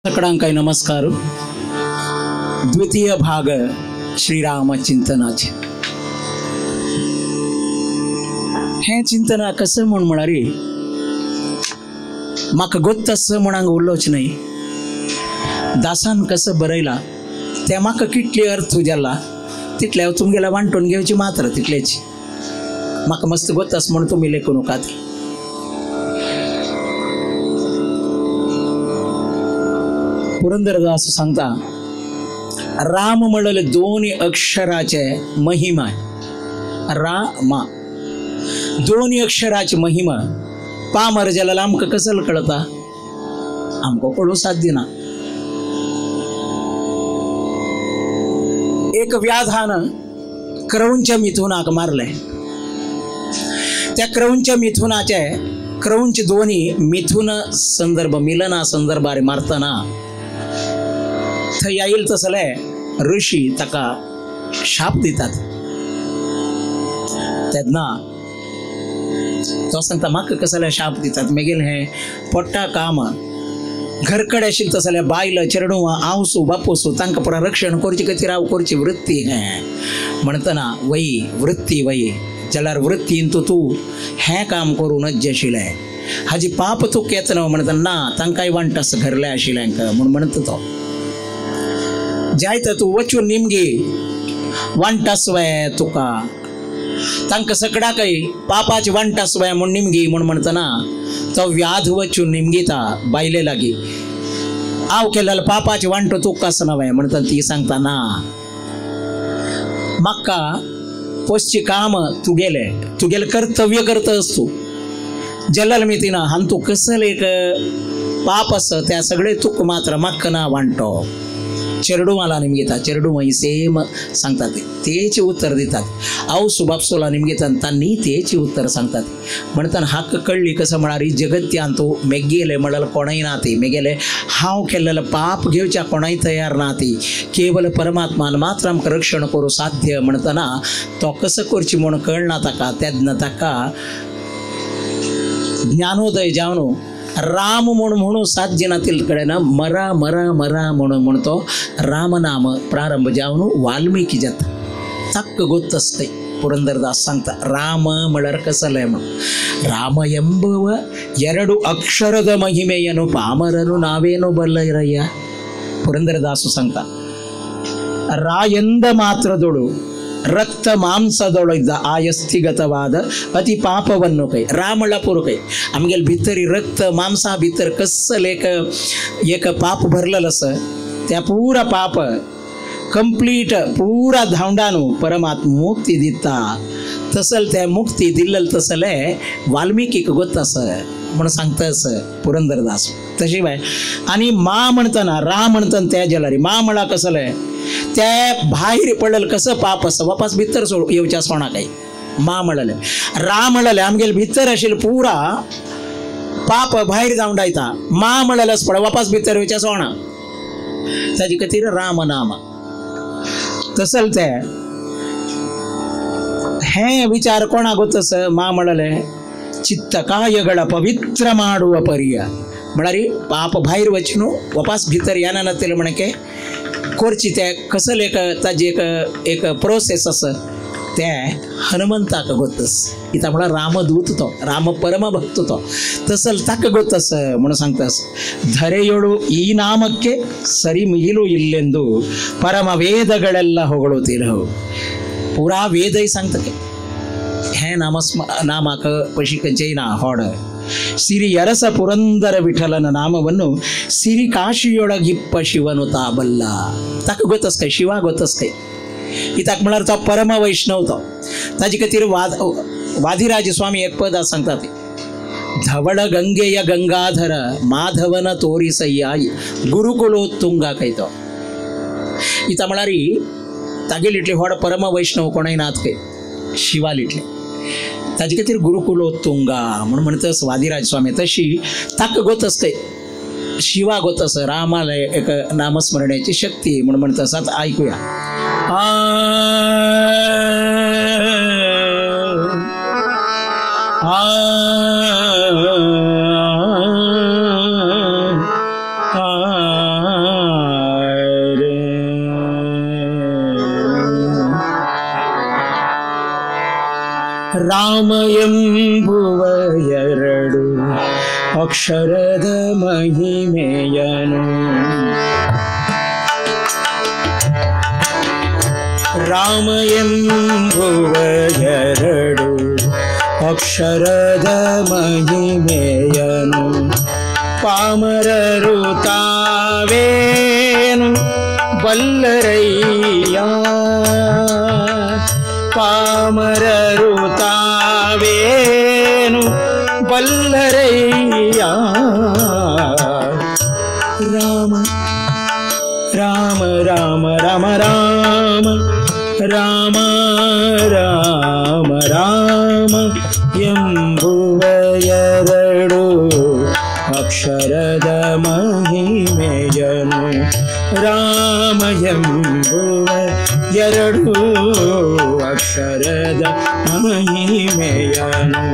सगळ्यांकाय नमस्कार. द्वितीय भाग श्रीराम चिंतनाचे. हे चिंतना कसं म्हणारी म्हाका गोत्त असं म्हणांक उरलोच नाही. दासान कसं बरयला त्या म्हाका कितली अर्थ जाला तितले हांव तुमगेला वांटून घेवची मात्र तितलेच म्हाका मस्त गोत्त आस म्हण तुमी लेखून नकात. पुरंदरदास सांगता राम म्हणले दोन्ही अक्षराचे महिमा. रामा दोन्ही अक्षराची महिमा पामर ज्याला आमकां कसं कळता आमकां कळू साध्य ना. एक व्याधान क्रौंच मिथुनाक मारले. त्या क्रौंच मिथुनाचे क्रौंच दोन्ही मिथुन संदर्भ मिलना संदर्भार मारतना थंय येईल तसले ऋषी ताका शाप दितात. तेन्ना तो सांगता म्हाका कसले शाप दितात. मागीर हे पोट्टा काम घरकडे आशिल्ले तसले बायल चेडूं आवसू बापोसू तांकां पुरा रक्षण करचे खातीर हांव करची वृत्ती हे म्हणटना वयी वृत्ती वयी जाल्यार वृत्तीन तूं हें काम करूनच जे आशिल्लें हाजी पाप तूं केतना म्हणटा ना तांकांय वांटस घरले आशिल्ल्यांक म्हूण म्हणटा तो. जायत तूं वचून निमगी वांटस वय तुका तांकां सगळ्याकय पापाची वांटस वय म्हूण निमगी म्हूण म्हणटना तो व्याध वचून निमगीता बायले लागीं हांव केलेले पापाची वांटो तुका आसना वय म्हणटा ती सांगता ना म्हाका पोसची काम तुगेले कर्तव्य करतस तूं जल्लल मितीना हान तूं कसले एक पाप आस त्या सगळे तुका मात्र म्हाका ना वांटो. चेडू मला निमगीता चेडू मागीर सेम सांगतात तेचे उत्तर दितात. हांव सुबापसोला निमगीता तांणी तेची उत्तर सांगतात. म्हणटना हाक कळ्ळी कसं म्हळ्यार जगत्यान तूं मेगेले म्हळ्यार कोणय ना ती मेगेले हांव केल्लेले पाप घेवच्या कोणाय तयार ना ती केवल परमात्मान मात्र आमकां रक्षण करूं साध्य. म्हणटना तो कसं करची म्हूण कळना ताका. तेन्ना ताका ज्ञानोदय जावन राम म्हणून साध्य नातील कडेन मरा मरा मरा म्हणतो रामनाम प्रारंभ जावन वाल्मिकी जाता. तक्क गोत्तस्ते पुरंदरदास सांगता राम म्हळ्यार कसले म्हण राम ಎಂಬುವ ಎರಡು ಅಕ್ಷರದ ಮಹಿಮೆಯನ್ನು ಪಾಮರನು ನಾವೇನು ಬಲ್ಲರಯ್ಯ. ಪುರಂದರದಾಸು सांगता ರಾ ಎಂದ ಮಾತ್ರದೊಳು ರಕ್ತ ಮಾಂಸದೊಳಗಿದ್ದ ಆಯಸ್ಥಿಗತವಾದ ಅತಿ ಪಾಪವನ್ನು ಕೈ रामला पुरो कೈ आमगेल भितर रक्त मांसा भितर कसं एक पाप भरलेलं असं त्या पुरा पाप कंप्लीट पुरा धावंडानू परमात्मा मुक्ती दिता. तसल त्या मुक्ती दिल्लेल तसले वाल्मिकीक गोत्तास म्हणून सांगतास पुरंदरदास. तशी बाय आणि मा म्हणतना रा म्हणतना त्या जलारी मा म्हणा कसले त्या भायर पडलेलं कसं पाप असं वापस भितर येवच्या सोणा काही मा म्हणले रा म्हणले आमगेल भितर आशिल्ले पुरा पाप भायर जावन डायता मा म्हणलेस पळय वापस भितर येवच्या सोणा ताजे खातीर राम नाम. तसल ते हे विचार कोणा गोतस मा म्हणले चित्तकायಗಳ पवित्र ಮಾಡುವ ಪರಿಯ म्हळ्यार पाप भायर वचून वापस भितर येना नातले म्हणके करची ते कसले ताजे एक प्रोसेस आसा ते हनुमंताक गोतस. इता म्हळ्यार रामदूत तो राम परम भक्त तो तसल ताका गोतस म्हणून सांगतास. ಧರೆಯೊಳು ಈ ನಾಮಕ್ಕೆ ಸರಿ ಮಿಗಿಲು ಇಲ್ಲೆಂದು ಪರಮ ವೇದಗಳೆಲ್ಲ ಹೊಗಳುತ್ತಿರವು. पुरा वेदय सांगता हे ನಾಮಕ ಪಶಿಕ ಜೈನ ಹೊಡ ಸಿರಿ ಅರಸ ಪುರಂದರ ವಿಠಲನ ನಾಮವನ್ನು ಸಿರಿ ಕಾಶಿಯೊಳಗಿಪ್ಪ ಶಿವನು ತಾಬಲ್ಲ. ताका गोतस काय शिवा गोतस काय इताक म्हळ्यार तो परम वैष्णव तो ताजे खातीर वादिराज स्वामी एक पद सांगतात धवळ गंगेय गंगाधर माधवन तोरिसय्या गुरुकुलोत्तुंगा काय तो. इता म्हळ्यार तागेल इतले व्हड परम वैष्णव कोणय नात काय शिवाल इतले ताजे खातीर गुरुकुलोत्तुंगा म्हणून म्हणतस वादिराज स्वामी. तशी ताका गोतस काय शिवा गोतस रामाला एक नामस्मरण्याची शक्ती म्हणून म्हणतस. आता ऐकूया ರಾಮ ಎಂಬುವ ಎರಡು ಅಕ್ಷರದ ಮಹಿಮೆಯನು ರಾಮ ಎಂಬುವ ಎರಡು ಅಕ್ಷರದ ಮಹಿಮೆಯನು ಪಾಮರರು ತಾವೇನು ಬಲ್ಲರಯ್ಯ ಪಾಮರರು ತಾವೇನು ಬಲ್ಲರಯ್ಯ ರಾಮ ರಾಮ ರಾಮ ರಾಮ ರಾಮ ರಾಮ ರಾಮ ರಾಮ ಎಂಬುವ ಎರಡು ಅಕ್ಷರದ ಮಹಿಮೆಯನು ರಾಮ ಎಂಬುವ ಎರಡು ಅಕ್ಷರದ ಮಹಿಮೆಯನು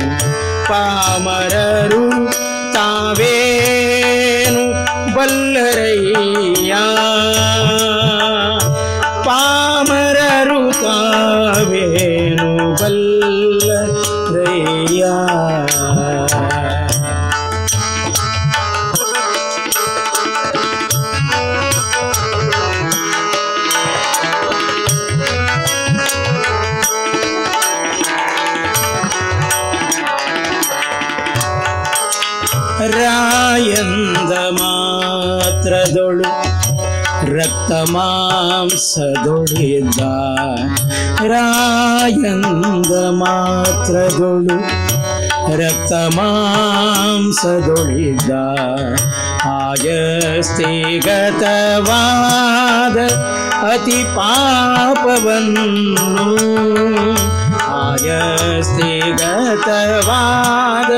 ಪಾಮರರು ತಾವೇನು ಬಲ್ಲರಯ್ಯ ಪಾಮರರು ತಾವೇನು ಬಲ್ಲರಯ್ಯ ರಾಯಂದ ಮಾತ್ರದೊಳು ರಕ್ತ ಮಾಂಸದೊಳಿದ್ದ ರಾಯಂದ ಮಾತ್ರದೊಳು ರಕ್ತ ಮಾಂಸದೊಳಿದ್ದ ಆಯಸ್ತಿಗತವಾದ ಅತಿ ಪಾಪವನ್ನು ಆಯಸ್ತಿಗತವಾದ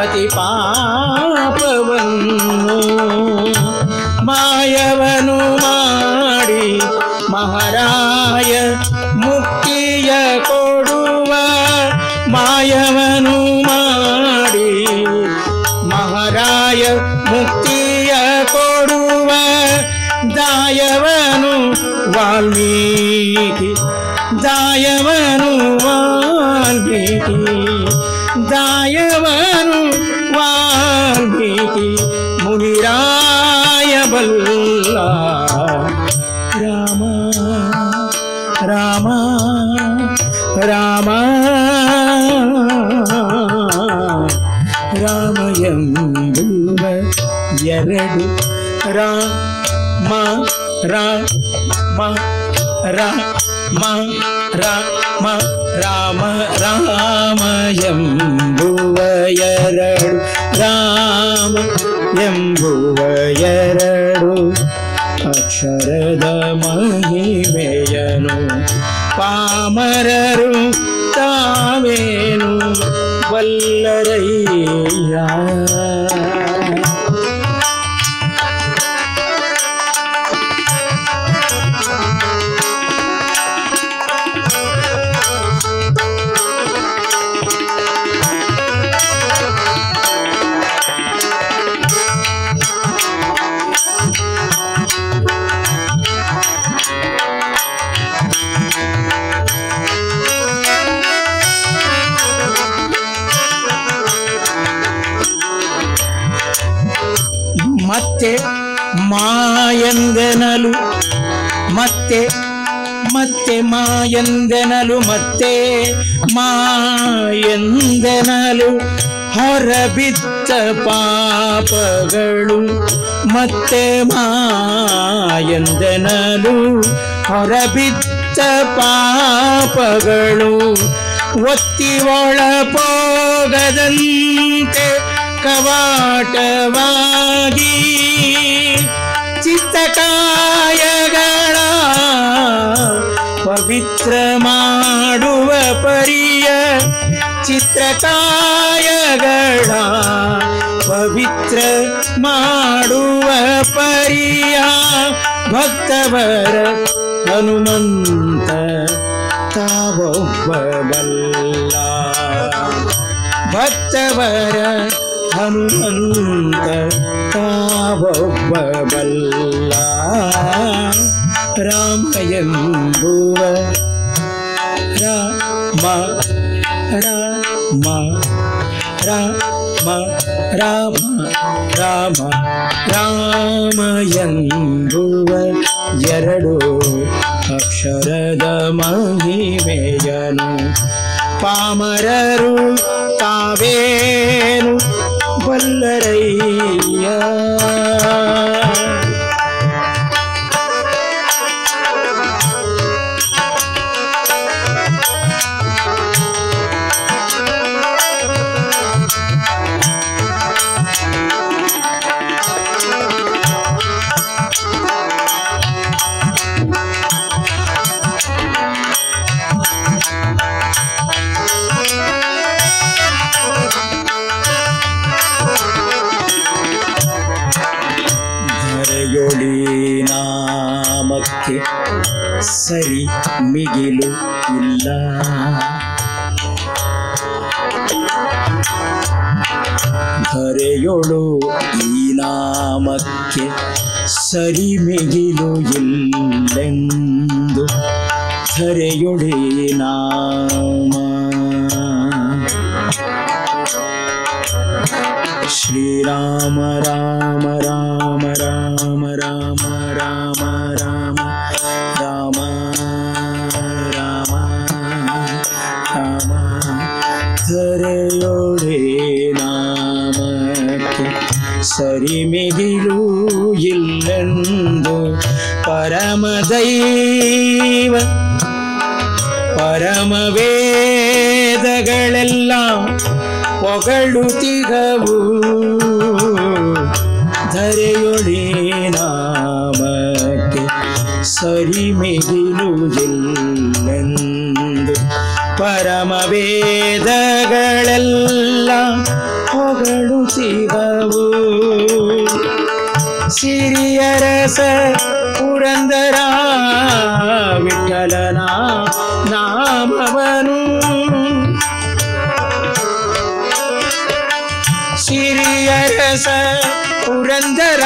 ಅತಿ ಪಾಪವನ್ನು ಮಾಯವನು ಮಾಡಿ ಮಹಾರಾಯ ಮುಕ್ತಿಯ ಕೊಡುವ ಮಾಯವನು ಮಾಡಿ ಮಹಾರಾಯ ಮುಕ್ತಿಯ ಕೊಡುವ ದಾಯವನು ವಾಲ್ಮೀಕಿ ದಾಯವನು ವಾಲ್ಮೀಕಿ ದಾಯವನು ವಾಲ್ಮೀಕಿ ಮುನಿರಾಯ ಬಲ್ಲ ರಾಮ ರಾಮ ರಾಮ ರಾಮ ಎಂಬುವ ಎರಡು ರಾಮ ರಾಮ ರಾಮ ರಾಮ ರಾಮ ರಾಮ ಎಂಬುವ ಎರಡು ರಾಮ ಎಂಬುವ ಎರಡು ಅಕ್ಷರದ ಮಹಿಮೆಯನು ಪಾಮರರು ತಾವೇನು ಬಲ್ಲರಯ್ಯ ಮತ್ತೆ ಮಾಯಂದೆನಲು ಮತ್ತೆ ಮತ್ತೆ ಮಾಯಂದೆನಲು ಮತ್ತೆ ಮಾಯಂದೆನಲು ಹೊರಬಿದ್ದ ಪಾಪಗಳು ಮತ್ತೆ ಮಾಯಂದೆನಲು ಹೊರಬಿದ್ದ ಪಾಪಗಳು ಒತ್ತಿ ಒಳಪೋಗದಂತೆ ಕವಾಟವಾಗಿ ಚಿತ್ತಕಾಯಗಳ ಪವಿತ್ರ ಮಾಡುವ ಪರಿಯ ಚಿತ್ರಕಾಯಗಳ ಪವಿತ್ರ ಮಾಡುವ ಪರಿಯ ಭಕ್ತವರ ಹನುಮಂತ ತಾವೊಬ್ಬ ಬಲ್ಲ ಭಕ್ತವರ ಹನುಮಂತ ತಾವೊಬ್ಬ ಬಲ್ಲ ರಾಮ ಎಂಬುವ ರಾಮ ರಾಮ ರಾಮ ರಾಮ ರಾಮ ರಾಮ ಎಂಬುವ ಎರಡು ಅಕ್ಷರದ ಮಹಿಮೆಯನು ಪಾಮರರು ತಾವೇನು ಬಲ್ಲರಯ್ಯ. ನಾಮಕ್ಕೆ ಸರಿ ಮಿಗಿಲು ಇಲ್ಲ, ಧರೆಯೊಳು ಈ ನಾಮಕ್ಕೆ ಸರಿ ಮಿಗಿಲು ಇಲ್ಲೆಂದು ಧರೆಯೊಳಿ ನಾಮ. ಶ್ರೀರಾಮ ರಾಮ ರಾಮ ರಾಮ ರಾಮ ರಾಮ ರಾಮ ರಾಮ ರಾಮ ರಾಮ ಧರೆಯೊಡೆ ನಾಮಕ್ಕೆ ಸರಿ ಮಿಗಿಲು ಇಲ್ಲೆಂದು ಪರಮ ದೈವ ಪರಮ ವೇದಗಳೆಲ್ಲ ಹೊಗಳುತ್ತಿಗವು, ಧರೆಯೊಳಿ ನಾಮಕ್ಕೆ ಸರಿ ಮಿಗಿಲು ಇಲ್ಲೆಂದು ಪರಮ ವೇದಗಳೆಲ್ಲ ಹೊಗಳುತ್ತಿಗವು. ಸಿರಿಯರಸ ಪುರಂದರ ವಿಠಲನ ನಾಮವನು, ಸಿರಿಯರಸ ಪುರಂದರ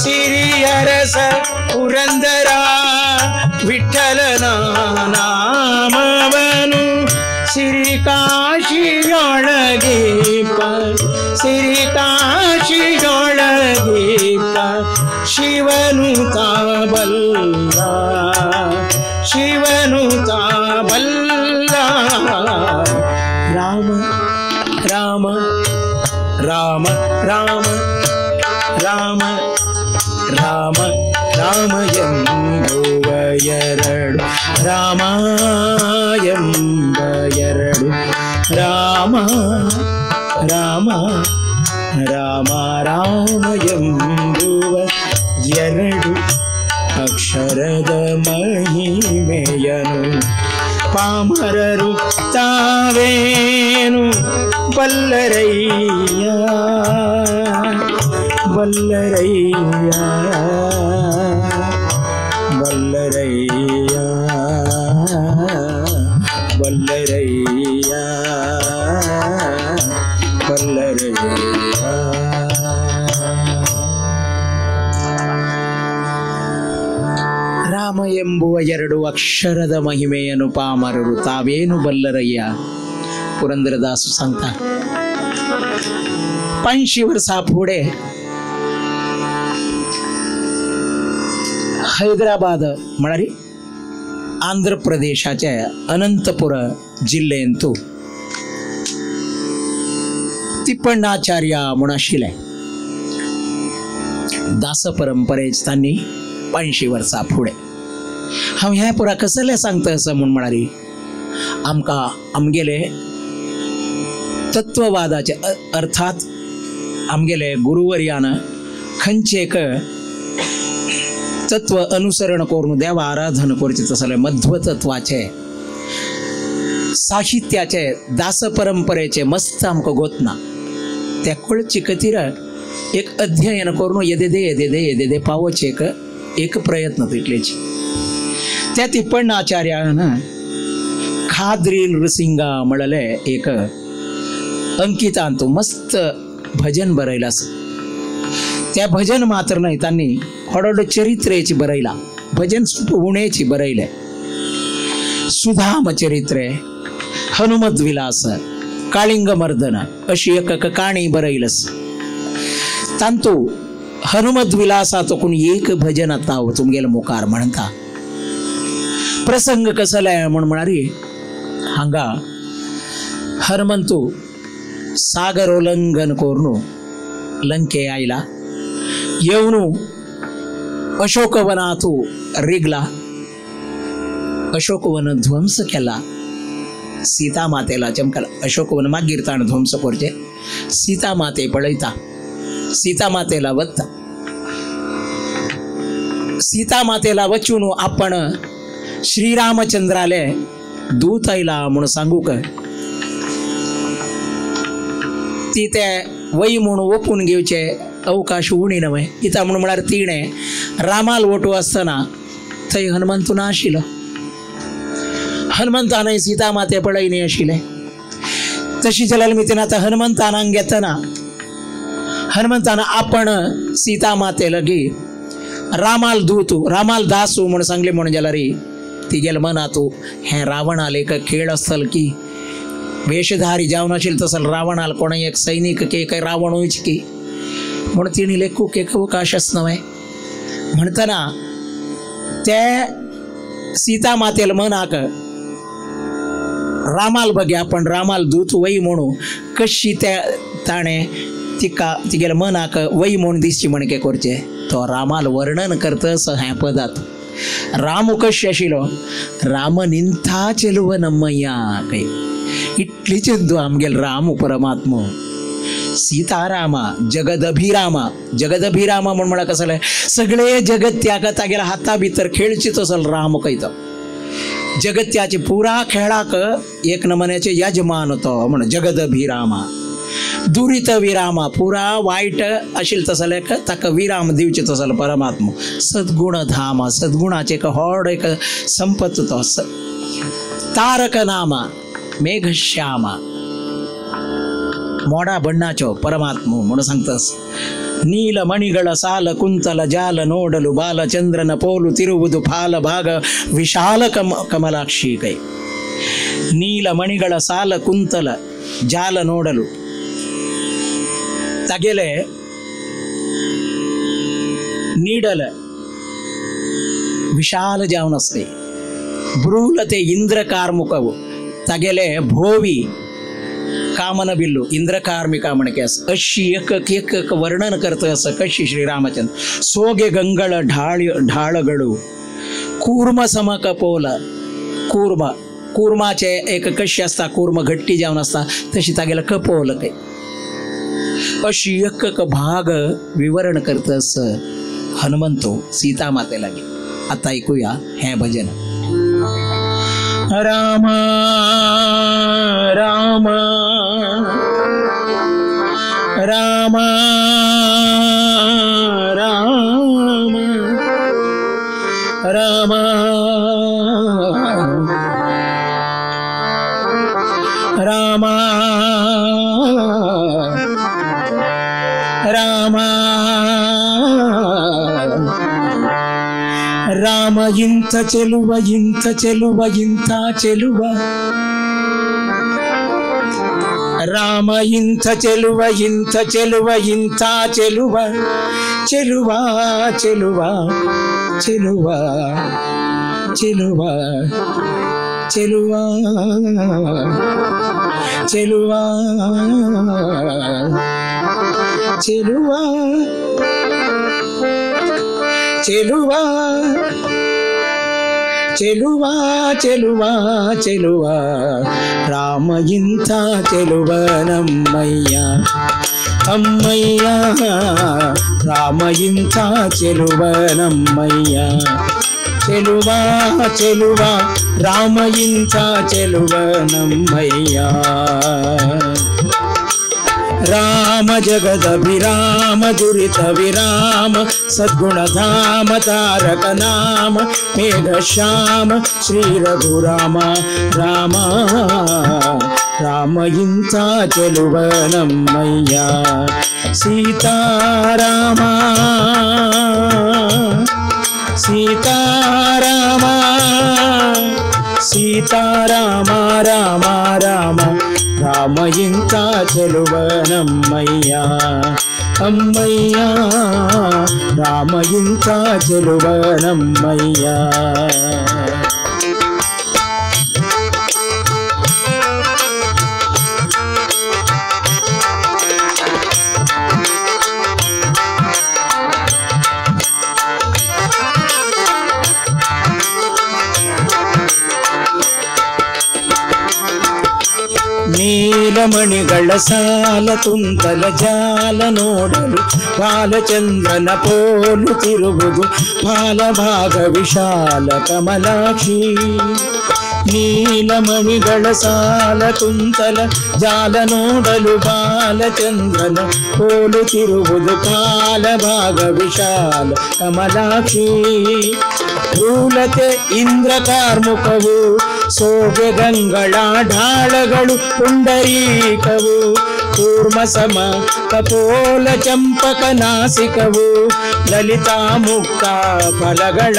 ಸಿರಿಯರಸ ಪುರಂದರ ವಿಠಲನ ನಾಮವನು. ಸಿರಿ ಕಾಶಿಯೊಳಗೀಪ ಸಿರಿ ಕಾಶಿಯೊಳಗೀಪ ಶಿವನು ತಾಬಲ್ಲ, ಶಿವನು ತಾಬಲ್ಲ. ರಾಮ ರಾಮ ರಾಮ ರಾಮ ರಾಮ ರಾಮ ರಾಮ ಎಂಬುವ ಎರಡು ರಾಮ ಎಂಬ ಎರಡು ರಾಮ ರಾಮ ರಾಮ ರಾಮ ಎಂಬುವ ಎರಡು ಅಕ್ಷರದ ಮಹಿಮೆಯನು ಪಾಮರರು ತಾವೇನು ಬಲ್ಲರಯ್ಯ ಬಲ್ಲರಯ್ಯ ಬಲ್ಲರಯ್ಯ ಬಲ್ಲರಯ್ಯ ಬಲ್ಲರಯ್ಯ. ರಾಮ ಎಂಬುವ ಎರಡು ಅಕ್ಷರದ ಮಹಿಮೆಯನ್ನು ಪಾಮರರು ತಾವೇನು ಬಲ್ಲರಯ್ಯ. ಪುರಂದರದಾಸು ಸಂತ 500 वर्षापुढे हैदराबाद म्हणारी आंध्र प्रदेशाच्या अनंतपुर जिल्ह्यांतू तिप्पण्णाचार्य म्हणून आशिल्ले दास परंपरेच त्यांनी 500 वर्सां फुडें हांव ह्या पुरा कसले सांगता असं म्हूण म्हणारी आमकां आमगेले तत्ववादाचे अर्थात आमगेले गुरुवर्यान खंयचे एक तत्व अनुसरण करून देवा आराधन करचे तसले मध्वतत्वाचे साहित्याचे दास परंपरेचे मस्त आमकां गोतना त्या कळची खातीर एक अध्ययन करून येदेदे पावोचे एक प्रयत्न तितलेची त्या तिप्पण्णाचार्यान खाद्री नृसिंगा म्हणले एक अंकितांत मस्त भजन बरयला त्या भजन मात्र नाही त्यांनी हडोड चरित्रेची बरयला भजन उणेची बरयले सुधाम चरित्रे हनुमत विलास काळिंग मर्दन अशी एक काणी बरयलस तांतू हनुमत विलासातून एक भजन आता तुमगेल मुखार म्हणता प्रसंग कसलाय म्हण म्हणारी हांगा हनुमंतू सागर उल्लंघन करून लंके आयला येऊन अशोकवनातू रिगला अशोकवन ध्वंस केला सीता मातेला चमकला अशोकवन मागीर ताण ध्वंस करचे सीता माते पळयता सीता मातेला वत्ता सीता मातेला वचून आपण श्रीरामचंद्राले दूत आयला म्हणून सांगू का ती ते वय म्हणून ओपून घेवचे अवकाश उणी नव्हे इता म्हणून म्हळ्यार तिणे रामाल वटू असताना थंय हनुमंत नाशिलो हनुमंतान सीता माते पळयनी आशिल्ले तशी जाल्यार मितीन आतां हनुमंतान घेतना हनुमंतान आपण सीता माते लगी रामाल दूतू रामाल दासू म्हणून सांगले म्हणून जाल्यार तिगेल मनातू हे रावणाल एक खेळ आसतल की वेशधारी जावन आशिल्लो तसल रावणाल कोणय एक सैनीक के काय रावण वयच की म्हण तिणी लेखूक एक अवकाशच नव्हे म्हणतना ते सीता मातेल मनाक रामाल बघे आपण रामाल दूत वय म्हणू कशी त्या ताणे तिका तिगेल मनाक वय म्हणून दिसची म्हणके करचे तो रामाल वर्णन करतस ह्या पदात राम कशी आशिलो राम निंथा चेलुव नम्मय्या काय इतली चंदू आमगेल राम परमात्मा सीतारामा जगदभिरामा जगदभिरामा म्हण म्हणा कसले सगळे जगत त्याग तागेल्या हाता भितर खेळचीच असल राम कैत जगत्याचे पुरा खेळाक एक नमन्याचे यजमान तो म्हण जगदभिरामा दुरित विरामा पुरा वाईट आशिल तसलेक ताका विराम दिवचे तसल परमात्मा सद्गुण धामा सद्गुणाचे एक व्हड एक संपत तो तारक नामा मेघश्यामा मोडा बಣ್ಣाचो परमात्मा म्हणून सांगतस नील मणिಗಳ ಸಾಲ ಕುಂತಲ ಜಾಲ ನೋಡಲು ಬಾಲಚಂದ್ರನ ಪೋಲು ತಿರುವುದು ಫಾಲ ಭಾಗ ವಿಶಾಲ ಕಮಲಾಕ್ಷಿ ಕೈ ನೀಲ ಮಣಿಗಳ ಸಾಲ ಕುಂತಲ ಜಾಲ ನೋಡಲು ತಗೆಲೆ ನೀಡಲ ವಿಶಾಲ ಜಾವನ असते ब्रूलते इंद्र कार्मुकವು तगेले भोवी कामन बिल्लू इंद्र कार्मिका म्हणके अशी एक वर्णन करत असं कशी श्रीरामचंद्र सोगे गंगळ ढाळगळू कूर्म समकपोल कूर्म कूर्माचे एक कशी असता कूर्म घट्टी जावन असता तशी तागेला कपोल काय अशी एक भाग विवरण करत अस हनुमंतो सीता माते लागे आता ऐकूया हे भजन राम राम राम राम राम राम राम राम इंत चलुव इंत चलुव इंत चलुव राम इंत चलुव इंत चलुव इंत चलुव चलुवा चलुवा चलुवा चलुवा चलुवा चलुवा चलुवा चलुवा चलुवा चलुवा चलुवा राम इंथ चलुव नम्मय्या अम्मय्या राम इंथ चलुव नम्मय्या चलुवा चलुवा राम इंथ चलुव नम्मय्या राम जगदभिराम दुरित विराम सद्गुण धाम तारक नाम मेघश्याम श्री रघुराम राम राम इंथ चलुव नम्मय्या सीताराम ಸೀತಾರಾಮ ಸೀತಾರಾಮ ರಾಮ ರಾಮ ರಾಮ ಇಂಥ ಚೆಲುವನಮ್ಮಯ್ಯ ಅಮ್ಮಯ್ಯ ರಾಮ ಇಂಥ ಚೆಲುವನಮ್ಮಯ್ಯ ನೀಲಮಣಿಗಳ ಸಾಲ ತುಂತಲ ಜಾಲ ನೋಡಲು ಬಾಲಚಂದ್ರನ ಪೋಲು ತಿರುವುದು ಬಾಲಭಾಗ ವಿಶಾಲ ಕಮಲಾಕ್ಷಿ ನೀಲಮಣಿಗಳ ಸಾಲ ತುಂತಲ ಜಾಲ ನೋಡಲು ಬಾಲಚಂದ್ರನ ಪೋಲು ತಿರುವುದು ಬಾಲಭಾಗ ವಿಶಾಲ ಕಮಲಾಕ್ಷಿ ರೂಲತೆ ಇಂದ್ರ ಕಾರ್ಮುಕವು ಸೋಗೆ ಗಂಗಳ ಢಾಳಗಳು ಪುಂಡರೀಕವು ಕೂರ್ಮ ಸಮ ಕಪೋಲ ಚಂಪಕ ನಾಸಿಕವು ಲಲಿತಾ ಮುಕ್ತ ಫಲಗಳ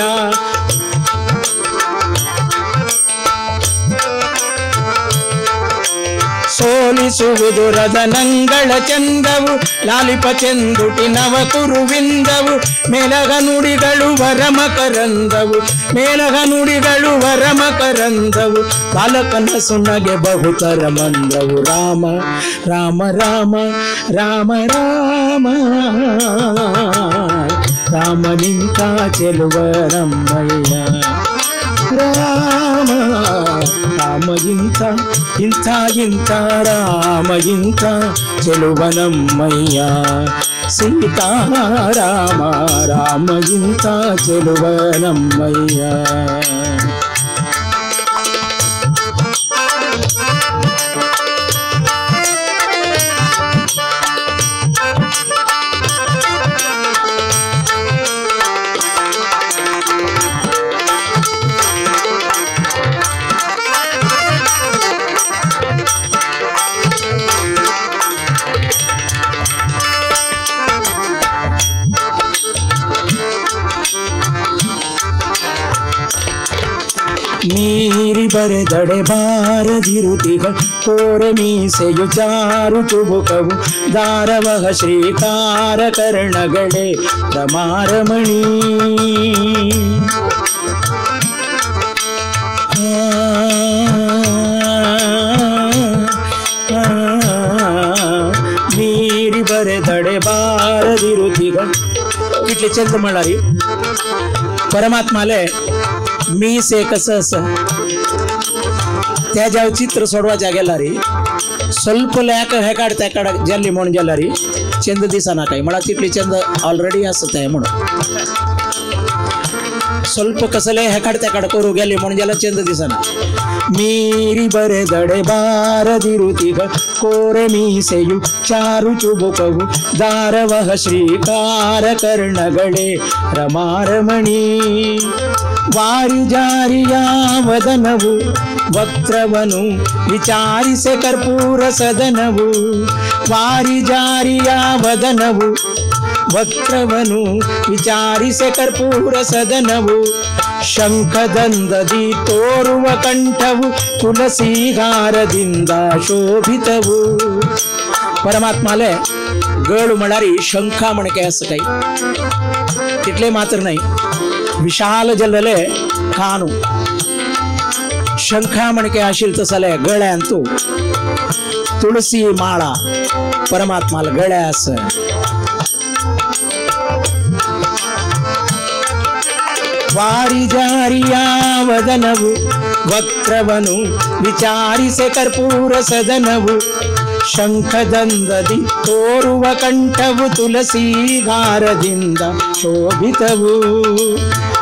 ಸೋಲಿಸುವುದು ರದನಂಗಳ ಚಂದವು ಲಾಲಿಪ ಚೆಂದುಟಿ ನವ ಕುರುವಿಂದವು ಮೇಲಗ ನುಡಿಗಳು ವರಮಕರಂದವು ಮೇಲಗ ನುಡಿಗಳು ವರಮಕರಂದವು ಬಾಲಕನ ಸುನಗೆ ಬಹುತರ ಮಂದವು ರಾಮ ರಾಮ ರಾಮ ರಾಮ ರಾಮ ರಾಮ ನಿಂತ ಚೆಲುವನಮ್ಮಯ್ಯ ರಾಮ ರಾಮ ಇಂಥ ಇಂಥ ಇಂಥ ರಾಮ ಇಂಥ ಚೆಲುವನಮ್ಮಯ್ಯ ಸೀತಾರಾಮ ರಾಮ ಇಂಥ ಚೆಲುವನಮ್ಮಯ್ಯ ಮೀರಿ ಬರೆದಡೆ ಬಾರದಿರುತಿಗಳು ಕೋರೆ ಮೀಸೆಯು ಚಾರು ಚುಬುಕವು ದಾರವಹ ಶ್ರೀಕಾರ ಕರ್ಣಗಳೇ ರಮಾರಮಣಿ ಮೀರಿ ಬರೆದಡೆ ಬಾರದಿರುತಿಗಳು ಇಟ್ಲಿ ಚಂದ ಮಾಡಾರಿ परमात्माले मी से कसं त्या ज्या चित्र सोडवायच्या गेला री ಸ್ವಲ್ಪ ಲ್ಯಾಕ ಹೆಕಾಡ್ त्याकड जल्ली म्हणून गेला री चंद दिसाना काही मला तिथली चंद ऑलरेडी असत आहे म्हणून ಸ್ವಲ್ಪ कसले ಹೆಕಾಡ್ त्याकड करू गेली म्हणून गेला चंद दिसाना ಮೀರಿ ಬರೆದಡೆ ಬಾರದಿರುತಿಗ ಕೋರೆ ಮೀಸೆಯು ಚಾರು ಚುಬುಕವು ದಾರವಹ ಶ್ರೀಕಾರ ಕರ್ಣಗಳೇ ರಮಾರಮಣಿ ವಾರಿ ಜಾರಿಯ ವದನವು ವಕ್ರವನು ವಿಚಾರಿಸೆ ಕರ್ಪೂರ ಸದನವು ವಾರಿ ಜಾರಿಯ ವದನವು ವಕ್ರವನು ವಿಚಾರಿಸೆ ಕರ್ಪೂರ ಸದನವು ಶಂಖದಂದದಿ ತೋರುವ ಕಂಠವು ತುಳಸಿಹಾರದಿಂದ ಶೋಭಿತವು परमात्माले गळ म्हणारी शंखा म्हणके असं काही तिथले मात्र नाही विशाल जलले कानु शंखा म्हणके आशील तसले गळ्या अंतू तुळसी माळा परमात्माला गळ्या असं ವಾರಿ ಜಾರಿಯ ವದನವು ವಕ್ರವನು ವಿಚಾರಿಸೆ ಕರ್ಪೂರ ಸದನವು ಶಂಖದಂದದಿ ತೋರುವ ಕಂಠವು ತುಳಸಿಗಾರದಿಂದ ಶೋಭಿತವು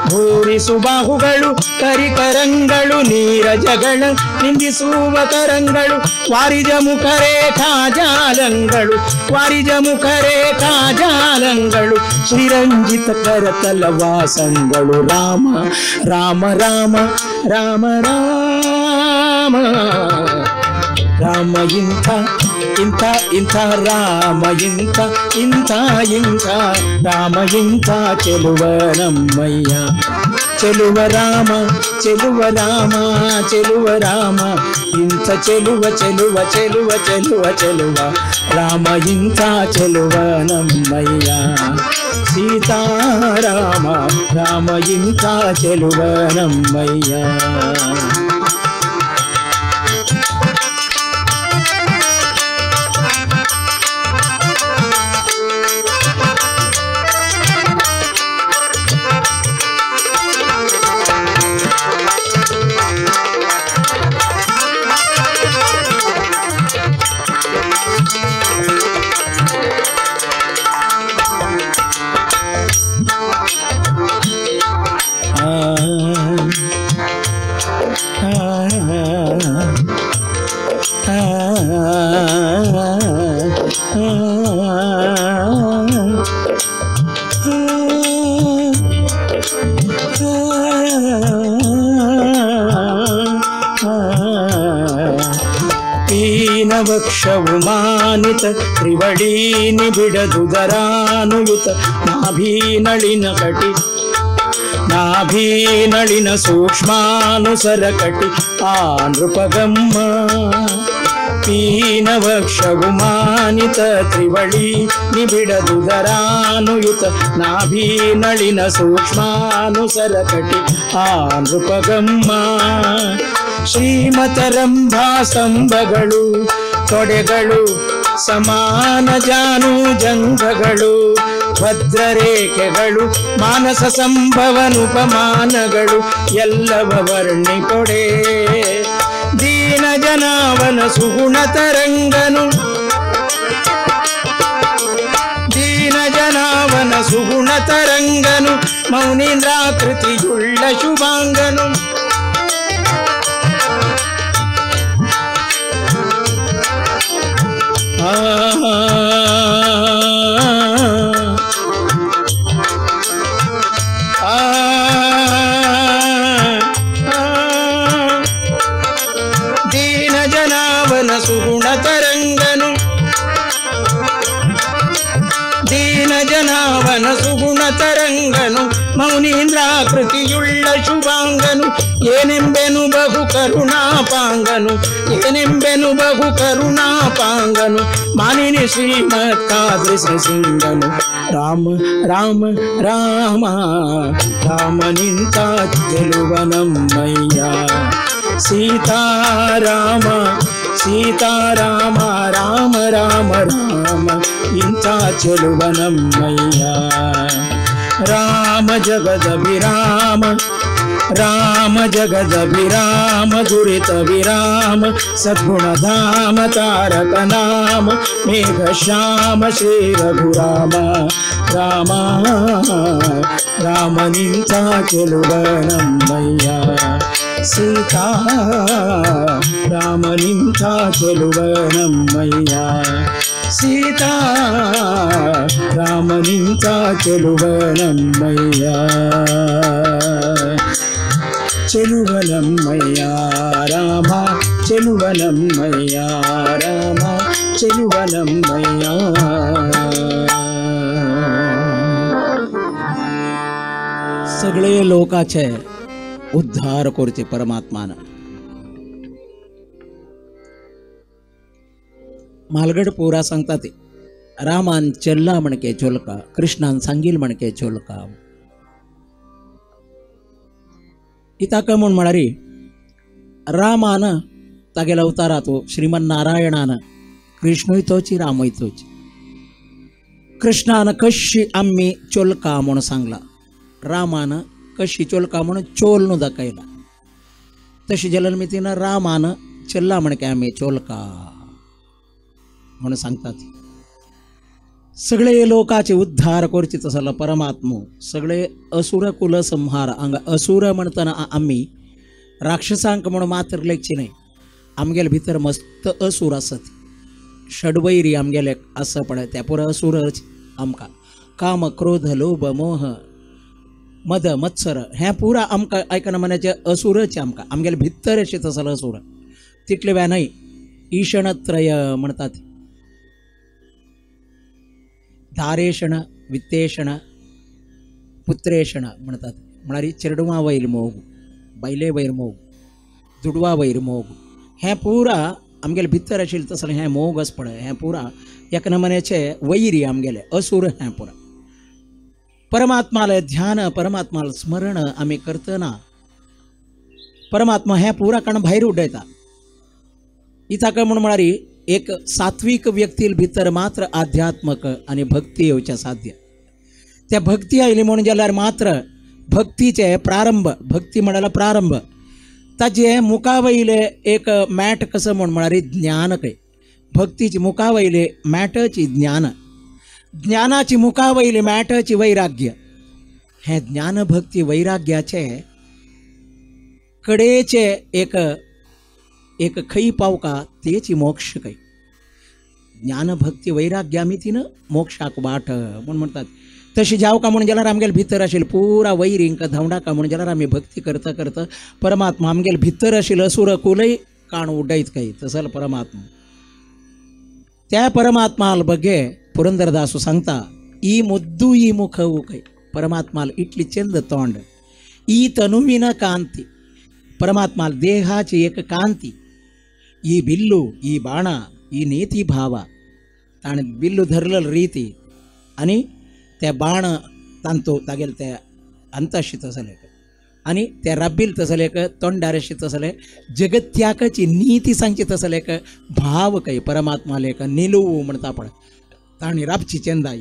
ಭೂರಿಸು ಬಾಹುಗಳು ಕರಿಕರಂಗಳು ನೀರಜಗಳ ನಿಂದಿಸುವ ಕರಂಗಳು ವಾರಿಜ ಮುಖರೇಖಾ ಜಾಲಂಗಳು ವಾರಿಜ ಮುಖರೇಖಾ ಜಾಲಂಗಳು ಶ್ರೀರಂಜಿತ ಕರತಲ ವಾಸಂಗಳು ರಾಮ ರಾಮ ರಾಮ ರಾಮ ರಾಮ ರಾಮ ಇಂಥ ಇಂಥ ಇಂಥ ರಾಮ ಇಂಥ ಇಂಥ ಇಂಥ ರಾಮ ಇಂಥ ಚೆಲುವ ನಮ್ಮಯ್ಯ ಚೆಲುವ ರಾಮ ಚೆಲುವ ರಾಮ ಚೆಲುವ ರಾಮ ಇಂಥ ಚೆಲುವ ಚೆಲುವ ಚೆಲುವ ಚೆಲುವ ಚೆಲುವ ರಾಮ ಇಂಥ ಚೆಲುವ ನಮ್ಮಯ್ಯ ಸೀತಾರಾಮ ರಾಮ ಇಂಥ ಚೆಲುವ ನಮ್ಮಯ್ಯ ಪೀನವಕ್ಷವು ಮಾನಿತ ತ್ರಿವಳಿ ನಿಬಿಡದುದರಾನುಯುತ ನಾಭೀನಳಿನ ಕಟಿ ನಾಭೀನಳಿನ ಸೂಕ್ಷ್ಮಾನುಸರ ಕಟಿ ಆ ನೃಪಗಮ್ಮ ಪೀನವಕ್ಷವು ಮಾನಿತ ತ್ರಿವಳಿ ನಿಬಿಡದುದರಾನುಯುತ ನಾಭೀನಳಿನ ಸೂಕ್ಷ್ಮಾನುಸರ ಕಟಿ ಆ ನೃಪಗಮ್ಮ ಶ್ರೀಮತರಂಭಾ ಸ್ತಂಭಗಳು ತೊಡೆಗಳು ಸಮಾನ ಜಾನು ಜಂಘಗಳು ಭದ್ರರೇಖೆಗಳು ಮಾನಸ ಸಂಭವನುಪಮಾನಗಳು ಎಲ್ಲವ ವರ್ಣಿಕೊಡೆ ದೀನ ಜನಾವನ ಸುಗುಣ ತರಂಗನು ದೀನ ಜನಾವನ ಸುಗುಣ ತರಂಗನು ಮೌನೀಂದ್ರಾಕೃತಿಯುಳ್ಳ ಶುಭಾಂಗನು ದೀನ ಜನಾವನ ಸುಗುಣ ತರಂಗನು ದೀನ ಜನಾವನ ಸುಗುಣ ತರಂಗನು ಮೌನೀಂದ್ರಾಕೃತಿಯುಳ್ಳ ಶುಭಾಂಗನು ಏನೆಂಬೆನು ಬಹು ಕರುಣಾಪಾಂಗನು ಏನೆಂಬೆನು ಬಹು ಕರುಣಾಪಾಂಗನು ಮಾನಿನಿ ಶ್ರೀಮತ್ಕಾದೃಶ ಸಿಂಗನು ರಾಮ ರಾಮ ರಾಮ ರಾಮ ನಿಂತ ಚೆಲುವ ನಮ್ಮಯ್ಯ ಸೀತಾರಾಮ ಸೀತಾರಾಮ ರಾಮ ರಾಮ ರಾಮ ಇಂಥ ಚೆಲುವ ನಮ್ಮಯ್ಯ ರಾಮ ಜಗದಭಿರಾಮ ರಾಮ ಜಗದಭಿರಾಮ ದುರಿತ ವಿರಾಮ ಸದ್ಗುಣಧಾಮ ತಾರಕ ನಾಮ ಮೇಘ ಶ್ಯಾಮ ಶ್ರೀ ರಘುರಾಮ ರಾಮ ರಾಮ ನಿಂತ ಚೆಲುವ ನಮ್ಮಯ್ಯ ಸೀತಾ ರಾಮ ನಿಂತ ಚೆಲುವ ನಮ್ಮಯ್ಯ ಸೀತಾ ರಾಮ ನಿಂತ ಚೆಲುವ ನಮ್ಮಯ್ಯ ಚೆಲುವ ನಮ್ಮಯ್ಯ ರಾಮ ಚೆಲುವ ನಮ್ಮಯ್ಯ ರಾಮ ಚೆಲುವ ನಮ್ಮಯ್ಯ सगळे लोकाचे उद्धार करचे परमात्मान मालगड पोरा सांगता ते रामान चल्ला म्हणके चोलका कृष्णान सांगील म्हणके चोलका इताक म्हण म्हणारी रामान तागेला अवतारा तो श्रीमन्नारायणान कृष्णूय तोची रामूय तोची कृष्णान कशी आम्ही चोलका म्हणून सांगला रामान कशी चोलका म्हणून चोल नु दाखयला तशी जलन्मितीनं रामान चल्ला म्हणके आम्ही चोलका म्हणून सांगतात सगळे लोकाचे उद्धार करचे तसला परमात्मो सगळे असुर कुल संहार हांगा असुर म्हणतना आम्ही राक्षसांक म्हणून मात्र लेखची नाही आमगेले भितर मस्त असुर असत षडवैरी आमगेले असं पडे त्या पुरा असुर आमकां काम क्रोध लोभ मोह मद मत्सर हे पुरा आमकां आयकना मनाचे असुरच आमगेले भितर अशें तसलो असुर तितले वेळा न्हय ईशणत्रय म्हणटात धारेषण वित्तेषण पुत्रेषण म्हणतात. म्हणारी चिरडवा वैर मोग, बैले वैर मोग, दुडवा वैर मोग, हें पुरा आमगेले भितर आशिल्लें तसलें हें मोग आस पळय, हें पुरा एक नमनेचे वैरी आमगेले असुर. हें पुरा परमात्माले ध्यान, परमात्माले स्मरण आमी करतना परमात्मा हें पुरा काण भायर उडयता. इताक म्हूण म्हळ्यार एक सात्विक व्यक्ती भितर मात्र आध्यात्मक आनी भक्ती येवचें साध्य. त्या भक्ती आयली म्हणून जाल्यार मात्र भक्तीचे प्रारंभ, भक्ती म्हळ्यार प्रारंभ, ताजे मुखावयले एक मॅट कसं म्हळ्यार ज्ञान कय. भक्तीची मुखावयले मॅटची ज्ञान, ज्ञानाची मुखावयले मॅटची वैराग्य. हे ज्ञान भक्ती वैराग्याचे कडेचे एक एक खई पावका तेची मोक्ष कय. ज्ञान भक्ती वैराग्य आमी तिनं मोक्षाक वाट म्हूण म्हणटात. तशी जावका म्हणून जाल्यार आमगेले भितर आशिल्लो पुरा वैरींक धांवडाका म्हणून जाल्यार आमी भक्ती करता करता परमात्मा आमगेले भितर आशिल्लो असुर कुलय काण उड्डयत कय. तसल परमात्मा, त्या परमात्माल ಬಗ್ಗೆ ಪುರಂದರದಾಸು सांगता, ಈ ಮುದ್ದು ಈ ಮುಖವು ಕೈ. परमात्माल इतली चंद तोंड, ಈ ತನುವಿನ ಕಾಂತಿ, परमात्माल देहाची एक कांती, ಈ बिल्लू ಈ बाण ಈ नीती भाव, ताणें बिल्लू धरलेली रीती आनी ते बाण तांतो तागेले ते अंतशी तसले आनी ते रब्बिल तसलेक तोंडारशी तसले जगत्याकची नीती सांगची तसलेक भाव कय. परमात्मा लेक निलुव म्हणटा पळय ताणी राबची चंदाई.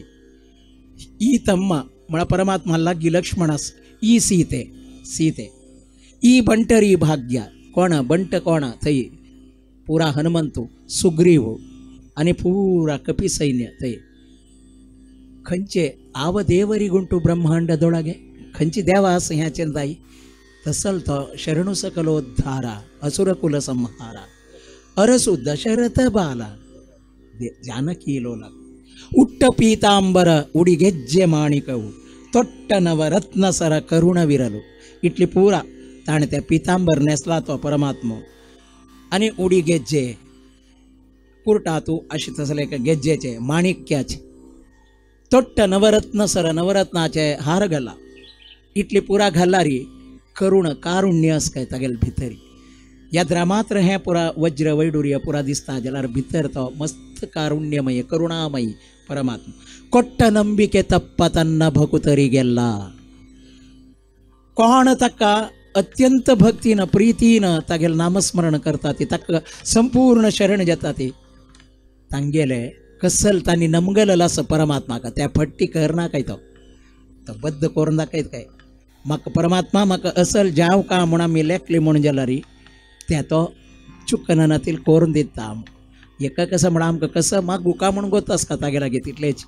ई तम्म म्हळ्यार परमात्मा लागीं लक्ष्मणास, ई सीते सीते, ई बंटरी भाग्य कोण बंट कोण थंय पुरा हनुमंतू सुग्रीव आनी पुरा कपी सैन्य थंय. खंयचे आव देवरिगुंटू ब्रह्मांडदೊಳಗೆ खंयची देवास ह्या चंदाई. तसल तो शरणु सकलोद्धार असुरकुल संहार अरसु दशरथ बाಲ जानकी ಲೋಲ ಉಟ್ಟ ಪೀತಾಂಬರ ಉಡಿಗೆಜ್ಜೆ ಮಾಣಿಕವು ತೊಟ್ಟ ನವರತ್ನ ಸರ ಕರುಣವಿರಲು. इतली पुरा ताणें त्या पितांबर नेसला तो परमात्मा आनी उडी गेज्जे कुर्टातू अशे तसले गेज्जेचे माणिक्याचे ತೊಟ್ಟ नवरत्न सर नवरत्नाचे हार घाला. इतली पुरा घालारी करुण कारुण्य अस काय तागेले भितरी. याद्रा मात्र हें पुरा वज्र वैडूर्य पुरा दिसता जाल्यार भितर तो मस्त कारुण्यमय करुणामयी परमात्मा. ಕೊಟ್ಟ ನಂಬಿಕೆ ತಪ್ಪ ತನ್ನ ಭಕುತರಿಗೆಲ್ಲ. कोण ताका अत्यंत भक्तीन प्रितीन तागेलें नामस्मरण करता ती ताका संपूर्ण शरण जाता ती तांगेले कसल तांणी नमगलेलो आसा परमात्माक त्या फट्टी करना काय तो बद्द करून दाखयत काय. म्हाका परमात्मा म्हाका असल जाव का म्हूण आमी लेखली म्हणून जाल्यार तें तो चुकननातील करून दिता. एका कसं म्हणा आमकां कसं मागू का म्हणून गोत आसता तागे लागीं तितलेच.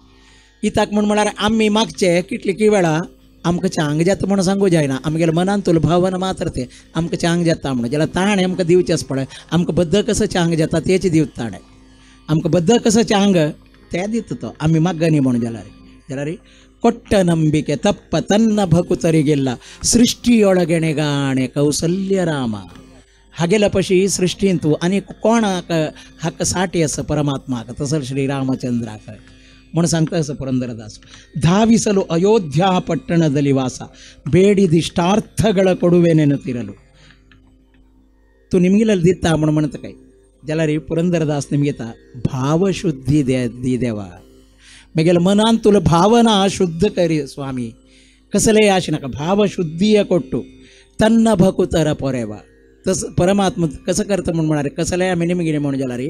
इताक म्हळ्यार आमी मागचे कितली वेळा आमकां चांग जाता म्हणून सांगू जायना. आमगेल्या मनान तुला भावना मात्र ते आमकां चांग जाता म्हणून जाल्यार ताणें आमकां दिवचेच पळय. आमकां बद्द कसं चांग जाता तेच दिवता ताणें. आमकां बद्द कसं चांग तें दिता तो आमी मागनी म्हणून जाल्यार ಕೊಟ್ಟ ನಂಬಿಕೆ ತಪ್ಪ ತನ್ನ ಭಕುತರಿಗೆಲ್ಲ ಸೃಷ್ಟಿಯೊಳಗೆಣೆ ಗಾಣೆ ಕೌಸಲ್ಯ ರಾಮ. हागेल्या पशी सृष्टीन तूं आनी कोणाक हाका साटी आसा परमात्माक तसो श्रीरामचंद्राक म्हूण सांगता असो पुರಂದರದಾಸ. ಧಾವಿಸಲು ಅಯೋಧ್ಯ ಪಟ್ಟಣದಲ್ಲಿ ವಾಸ ಬೇಡಿದಿಷ್ಟಾರ್ಥಗಳ ಕೊಡುವೆನೆನ್ನುತ್ತಿರಲು. तू निमगिलेलं दिता म्हणून म्हणता काय जाल्यार पुರಂದರದಾस निमगेता भावशुद्धी दी देवा. मगेल मनान तुला भावना शुद्ध करी स्वामी. कसले आशे नाका भावशुद्धीय ಕೊಟ್ಟು तन्न भकुतर पोरेवा. तस परमात्मा कसं करता म्हणून म्हणारे कसले आमी निमगिले म्हणून जाल्यार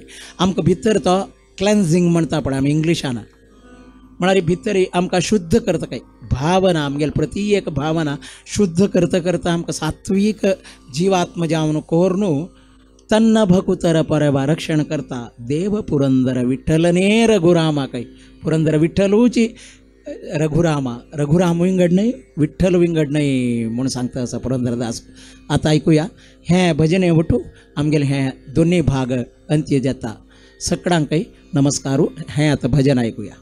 आमकां भितर तो क्लेन्झिंग म्हणटा पळय आमी इंग्लिशान म्हळ्यार भितर आमकां शुद्ध करता काय भावना आमगेल प्रति एक भावना शुद्ध करता करता आमकां सात्वीक जीवात्म जावन कोरनू तन्न भकुतर परवा रक्षण करता देव पुरंदर विठ्ठलने रघुरामा काय. पुरंदर विठ्ठलूची रघुराम विंगड नाही विठ्ठल विंगड नाही म्हणून सांगता असं पुरंदरदास. आता ऐकूया हे भजने वटू आमगेले हे दोन्ही भाग अंत्य जाता. सगळ्यांक नमस्कारू. हे आता भजन ऐकूया.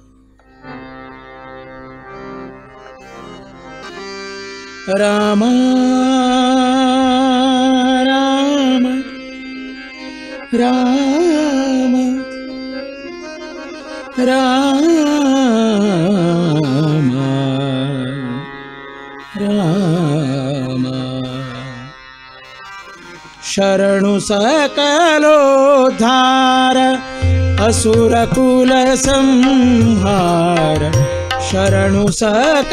राम राम राम राम ಶರಣು ಸಕಲೋದ್ಧಾರ ಅಸುರ ಕುಲ ಸಂಹಾರ ಶರಣು ಸಕಲೋದ್ಧಾರ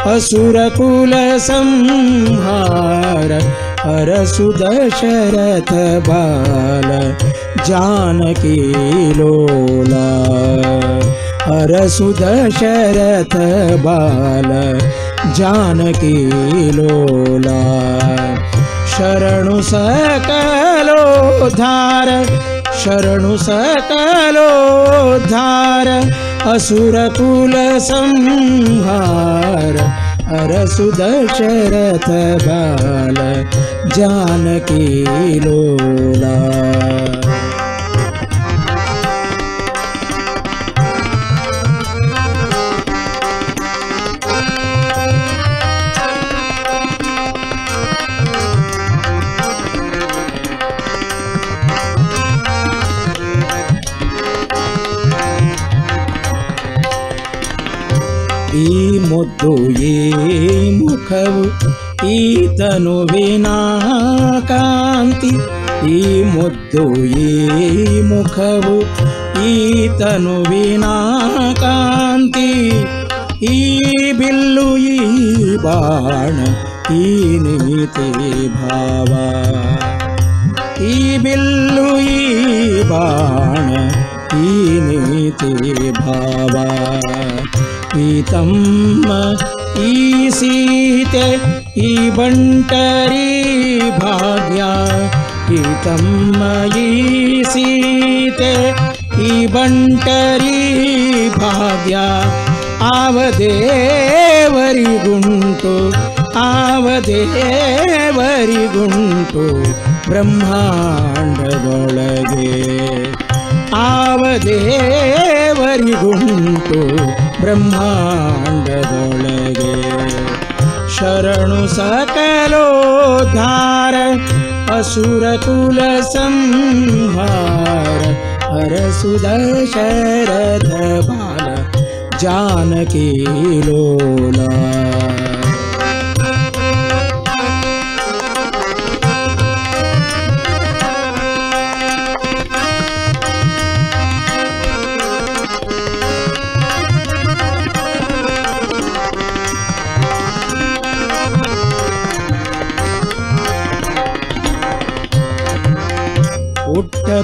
असुर कुल संहार अरसु दशरथ बाल जानकी लोला अरसु दशरथ बाल जानकी लोला शरणु सकलोद्धार शरणु सकलोद्धार असुर कुल संहार अरसु दशरथ बाल जानकी लोला ಈ ಮುದ್ದು ಈ ಮುಖವು ಈ ತನುವಿನ ಕಾಂತಿ ಈ ಮುದ್ದು ಈ ಮುಖವು ಈ ತನುವಿನ ಕಾಂತಿ ಈ ಬಿಲ್ಲು ಈ ಬಾಣ ಈ ನೀತಿ ಭಾವ ಈ ಬಿಲ್ಲು ಈ ಬಾಣ ಈ ನೀತಿ ಭಾವ ಈ ತಮ್ಮ ಈ ಸೀತೆ ಈ ಬಂಟರಿ ಭಾಗ್ಯ ಈ ತಮ್ಮ ಈ ಸೀತೆ ಈ ಬಂಟರಿ ಭಾಗ್ಯ ಆವದೇವರಿಗುಂಟು ಆವದೇವರಿಗುಂಟು ಬ್ರಹ್ಮಾಂಡದೊಳಗೆ ಆವದೇವರಿಗುಂಟು ಬ್ರಹ್ಮಾಂಡದೊಳಗೆ ಶರಣು ಸಕಲೋದ್ಧಾರ असुर कुल संहार अरसु दशरथ बाल जानकी लोला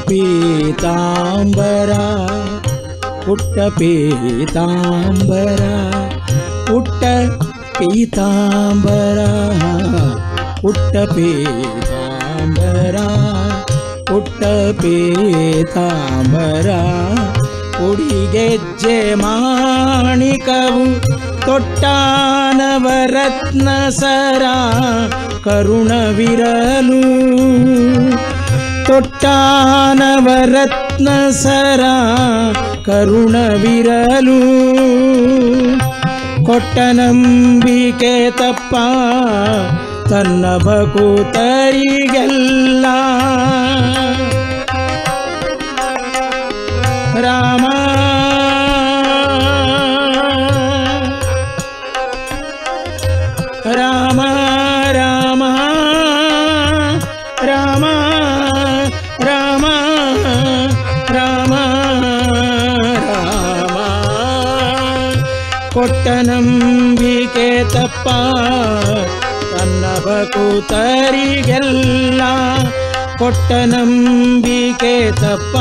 ಪೀತಾಂಬರ ಪುಟ್ಟ ಪೀತಾಂಬರ ಪುಟ್ಟ ಪೀತಾಂಬರ ಪುಟ್ಟ ಪೀತಾಂಬರ ಪುಟ್ಟ ಪೀತಾಂಬರ ಉಡಿಗೆಜ್ಜೆ ಮಾಣಿಕವು ತೊಟ್ಟಾನವರತ್ನ ಸರ ಕರುಣವಿರಲು ತೊಟ್ಟಾನವರತ್ನ ಸರ ಕರುಣವಿರಲು ಕೊಟ್ಟ ನಂಬಿಕೆ ತಪ್ಪ ತನ್ನ ಭಕುತರಿಗೆಲ್ಲ ರಾಮ ರಾಮ ರಾಮ ರಾಮ ರಾಮ ರಾಮ ರಾಮ ಕೊಟ್ಟ ನಂಬಿಕೆ ತಪ್ಪ ತನ್ನ ಭಕುತರಿಗೆಲ್ಲ ಕೊಟ್ಟ ನಂಬಿಕೆ ತಪ್ಪ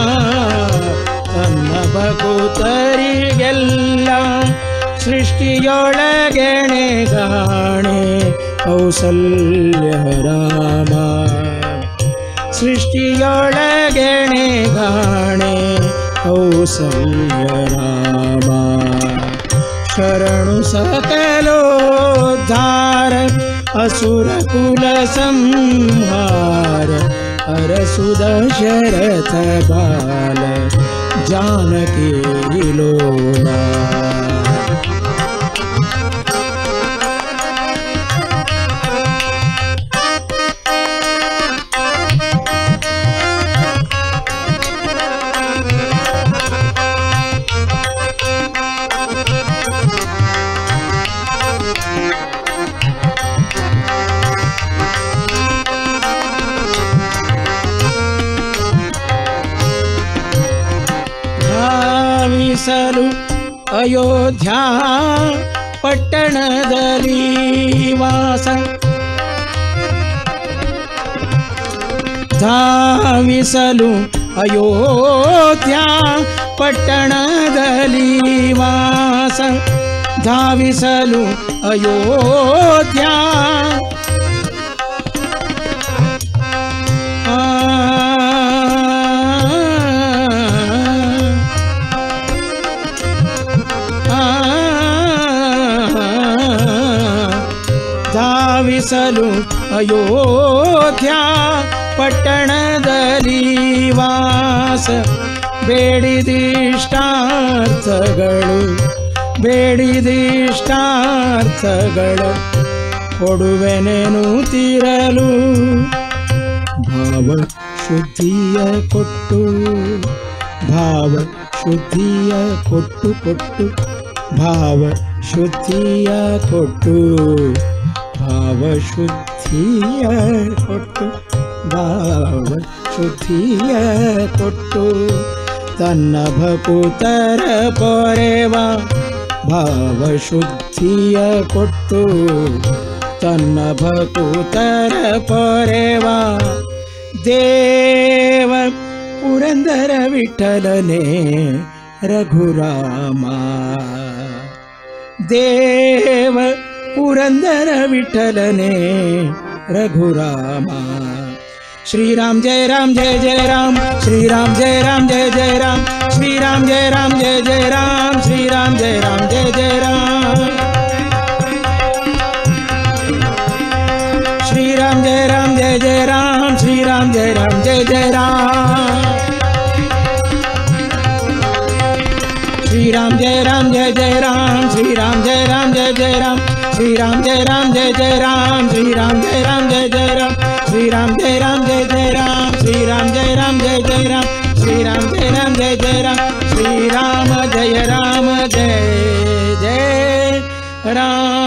ತನ್ನ ಭಕುತರಿಗೆಲ್ಲ ಸೃಷ್ಟಿಯೊಳಗೆಣೆ ಗಾಣೆ ಕೌಸಲ್ಯ ರಾಮ ಸೃಷ್ಟಿಯೊಳಗೆಣೆ ಗಾಣೆ ಕೌಸಲ್ಯ ರಾಮ ಶರಣು ಸಕಲೋದ್ಧಾರ असुर कुल संहार अरसु दशरथ बाल जानकी लोला ಧಾವಿಸಲು ಅಯೋಧ್ಯಾ ಪಟ್ಟಣದಲ್ಲಿ ವಾಸ ಧಾವಿಸಲು ಅಯೋಧ್ಯಾ ಪಟ್ಟಣದಲ್ಲಿ ವಾಸ ಧಾವಿಸಲು ಅಯೋಧ್ಯಾ ಧಾವಿಸಲು ಅಯೋಧ್ಯಾ ಪಟ್ಟಣದಲ್ಲಿ ವಾಸ ಬೇಡಿದಿಷ್ಟಾರ್ಥಗಳು ಕೊಡುವೆನೇನು ತೀರಲು ಭಾವ ಶುದ್ಧಿಯ ಕೊಟ್ಟು ಭಾವ ಶುದ್ಧಿಯ ಕೊಟ್ಟು ಭಾವ ಶುದ್ಧಿಯ ಕೊಟ್ಟು ಭಾವ ಶುದ್ಧಿಯ ಕೊಟ್ಟು ಭಾವ ಶುದ್ಧಿಯ ಕೊಟ್ಟು ತನ್ನ ಭಕುತರ ಪೊರೆವ ಭಾವ ಶುದ್ಧಿಯ ಕೊಟ್ಟು ತನ್ನ ಭಕುತರ ಪೊರೆವ ದೇವ ಪುರಂದರ ವಿಠಲನೆ ರಘುರಾಮ ದೇವ ಪುರಂದರ ವಿಠಲನೆ ರಘುರಾಮ श्रीराम जय राम जय जय राम श्रीराम जय राम जय जय राम श्रीराम जय राम जय जय राम श्रीराम जय राम जय जय राम श्रीराम जय राम जय जय राम श्रीराम जय राम जय जय राम श्रीराम जय राम जय जय राम श्रीराम जय राम जय जय राम श्रीराम जय राम जय जय राम श्रीराम जय राम जय जय राम श्रीराम जय राम जय जय राम श्रीराम जय राम जय जय राम श्रीराम जय राम जय जय राम श्रीराम जय राम जय जय राम।